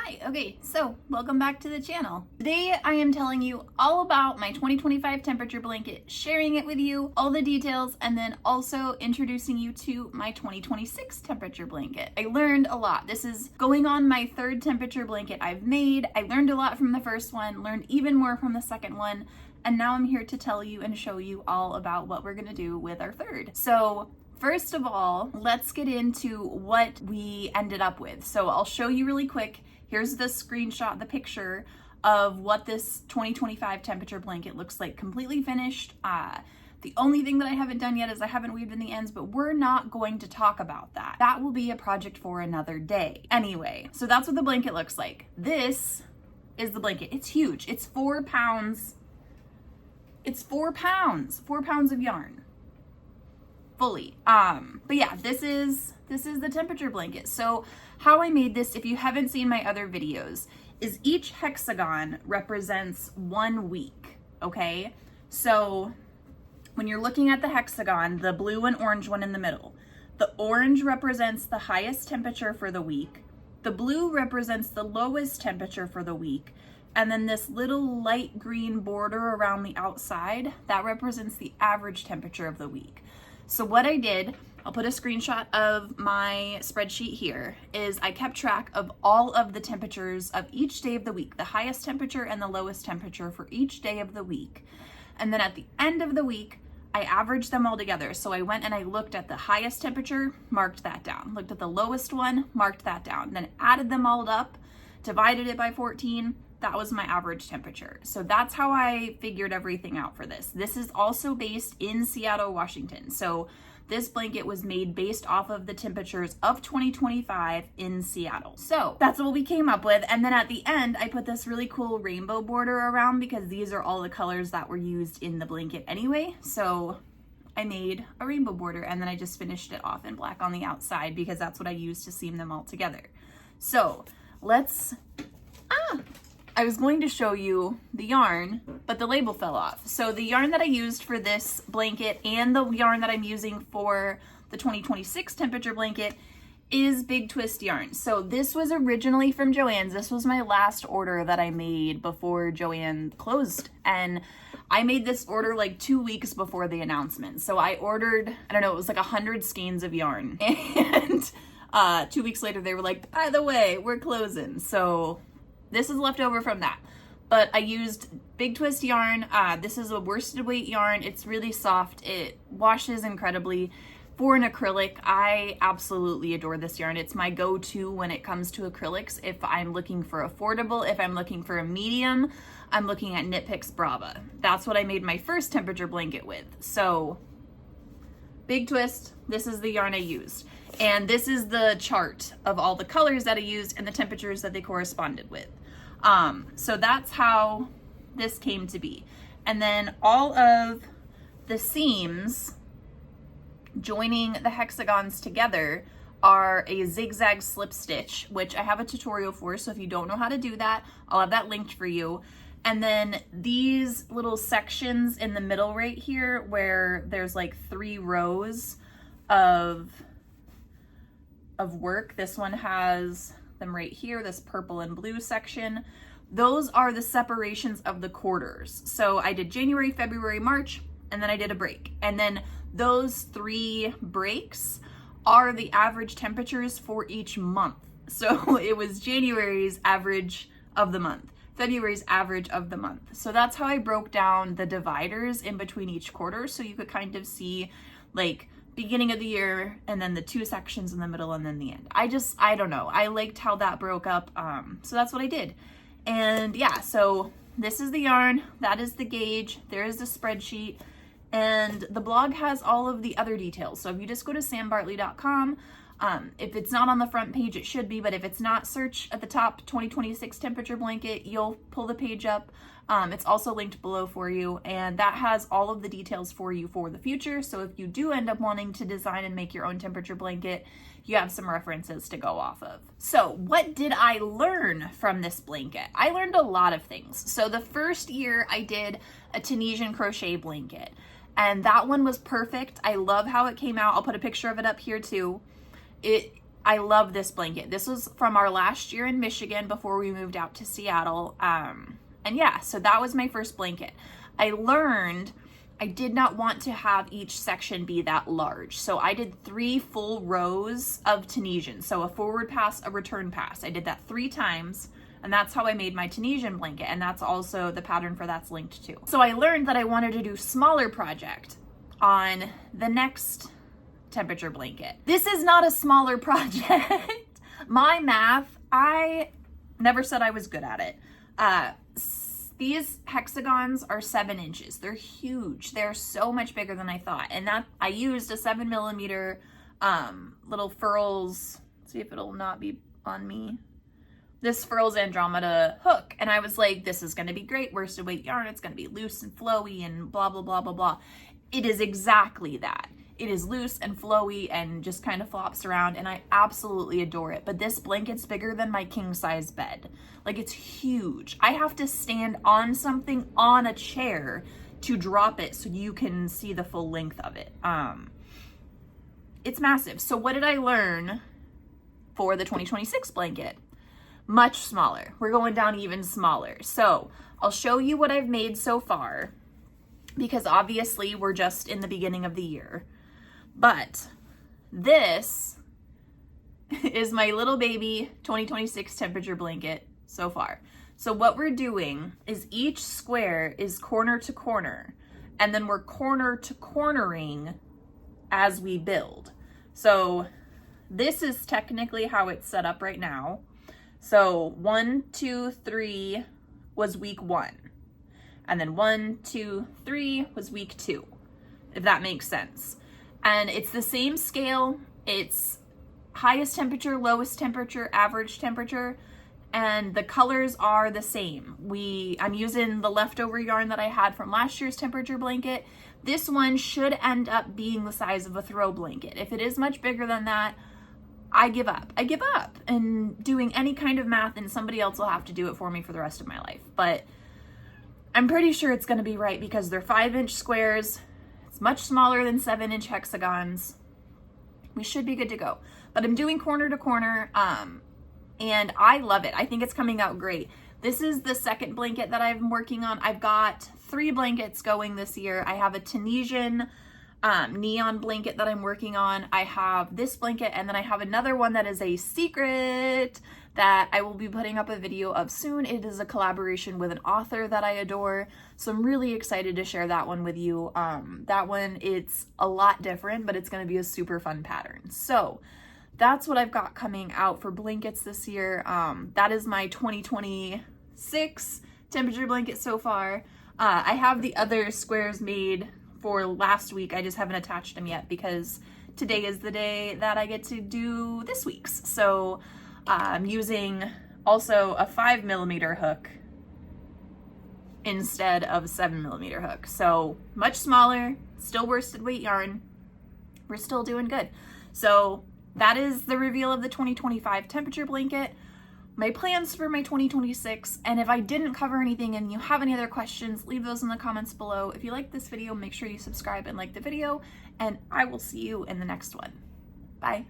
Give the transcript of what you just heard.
Hi, okay, so welcome back to the channel. Today I am telling you all about my 2025 temperature blanket, sharing it with you, all the details, and then also introducing you to my 2026 temperature blanket. I learned a lot. This is going on my third temperature blanket I've made. I learned a lot from the first one, learned even more from the second one, and now I'm here to tell you and show you all about what we're gonna do with our third. So first of all, let's get into what we ended up with. So I'll show you really quick. Here's the screenshot, the picture of what this 2025 temperature blanket looks like, completely finished. The only thing that I haven't done yet is I haven't weaved in the ends, but we're not going to talk about that. That will be a project for another day. Anyway, so that's what the blanket looks like. This is the blanket. It's huge. It's 4 pounds. It's 4 pounds. 4 pounds of yarn. Fully. But yeah, this is the temperature blanket. So how I made this, if you haven't seen my other videos, is each hexagon represents 1 week, okay? So when you're looking at the hexagon, the blue and orange one in the middle, the orange represents the highest temperature for the week, the blue represents the lowest temperature for the week, and then this little light green border around the outside, that represents the average temperature of the week. So what I did, I'll put a screenshot of my spreadsheet here, is I kept track of all of the temperatures of each day of the week, the highest temperature and the lowest temperature for each day of the week. And then at the end of the week, I averaged them all together. So I went and I looked at the highest temperature, marked that down. Looked at the lowest one, marked that down. Then added them all up, divided it by 14. That was my average temperature. So that's how I figured everything out for this. This is also based in Seattle, Washington. So this blanket was made based off of the temperatures of 2025 in Seattle. So that's what we came up with. And then at the end, I put this really cool rainbow border around because these are all the colors that were used in the blanket anyway. So I made a rainbow border and then I just finished it off in black on the outside because that's what I used to seam them all together. So let's, I was going to show you the yarn, but the label fell off. So the yarn that I used for this blanket and the yarn that I'm using for the 2026 temperature blanket is Big Twist yarn. So this was originally from Joann's. This was my last order that I made before Joann closed. And I made this order like 2 weeks before the announcement. So I ordered, I don't know, it was like 100 skeins of yarn. And 2 weeks later, they were like, by the way, we're closing. So this is left over from that, but I used Big Twist yarn. This is a worsted weight yarn. It's really soft. It washes incredibly. For an acrylic, I absolutely adore this yarn. It's my go-to when it comes to acrylics. If I'm looking for affordable, if I'm looking for a medium, I'm looking at Knit Picks Brava. That's what I made my first temperature blanket with. So Big Twist, this is the yarn I used. And this is the chart of all the colors that I used and the temperatures that they corresponded with. So that's how this came to be. And then all of the seams joining the hexagons together are a zigzag slip stitch, which I have a tutorial for. So if you don't know how to do that, I'll have that linked for you. And then these little sections in the middle right here where there's like 3 rows of work. This one has them right here, this purple and blue section. Those are the separations of the quarters. So I did January, February, March, and then I did a break. And then those 3 breaks are the average temperatures for each month. So it was January's average of the month, February's average of the month. So that's how I broke down the dividers in between each quarter. So you could kind of see like beginning of the year and then the 2 sections in the middle and then the end. I don't know. I liked how that broke up. So that's what I did. And yeah, so this is the yarn, that is the gauge, there is the spreadsheet, and the blog has all of the other details. So if you just go to sambartley.com, if it's not on the front page, it should be, but if it's not, search at the top 2026 temperature blanket, you'll pull the page up. It's also linked below for you, and that has all of the details for you for the future. So if you do end up wanting to design and make your own temperature blanket, you have some references to go off of. So what did I learn from this blanket? I learned a lot of things. So the first year I did a Tunisian crochet blanket, and that one was perfect. I love how it came out. I'll put a picture of it up here too. I love this blanket. This was from our last year in Michigan before we moved out to Seattle. And yeah, so that was my first blanket. I learned I did not want to have each section be that large. So I did 3 full rows of Tunisian. So a forward pass, a return pass. I did that 3 times, and that's how I made my Tunisian blanket. And that's also the pattern for that's linked to. So I learned that I wanted to do smaller project on the next temperature blanket. This is not a smaller project. My math, I never said I was good at it. These hexagons are 7 inches. They're huge. They're so much bigger than I thought. And that I used a 7mm little Furls. Let's see if it'll not be on me. This Furls Andromeda hook. And I was like, this is going to be great. Worsted weight yarn. It's going to be loose and flowy and blah, blah, blah, blah, blah. It is exactly that. It is loose and flowy and just kind of flops around, and I absolutely adore it. But this blanket's bigger than my king size bed. Like, it's huge. I have to stand on something on a chair to drop it so you can see the full length of it. It's massive. So what did I learn for the 2026 blanket? Much smaller. We're going down even smaller. So I'll show you what I've made so far, because obviously we're just in the beginning of the year. But this is my little baby 2026 temperature blanket so far. So what we're doing is each square is corner to corner, and then we're corner to cornering as we build. So this is technically how it's set up right now. So 1, 2, 3 was week 1. And then 1, 2, 3 was week 2, if that makes sense. And it's the same scale. It's highest temperature, lowest temperature, average temperature, and the colors are the same. I'm using the leftover yarn that I had from last year's temperature blanket. This one should end up being the size of a throw blanket. If it is much bigger than that, I give up. I give up and doing any kind of math, and somebody else will have to do it for me for the rest of my life. But I'm pretty sure it's going to be right because they're 5-inch squares. It's much smaller than 7-inch hexagons. We should be good to go. But I'm doing corner to corner, and I love it. I think it's coming out great. This is the second blanket that I'm working on. I've got 3 blankets going this year. I have a Tunisian neon blanket that I'm working on. I have this blanket, and then I have another one that is a secret that I will be putting up a video of soon. It is a collaboration with an author that I adore, so I'm really excited to share that one with you. That one, it's a lot different, but it's going to be a super fun pattern. So that's what I've got coming out for blankets this year. That is my 2026 temperature blanket so far. I have the other squares made for last week. I just haven't attached them yet because today is the day that I get to do this week's. So I'm using also a 5mm hook instead of a 7mm hook. So much smaller, still worsted weight yarn. We're still doing good. So that is the reveal of the 2025 temperature blanket. My plans for my 2026, and if I didn't cover anything and you have any other questions, leave those in the comments below. If you like this video, make sure you subscribe and like the video, and I will see you in the next one. Bye.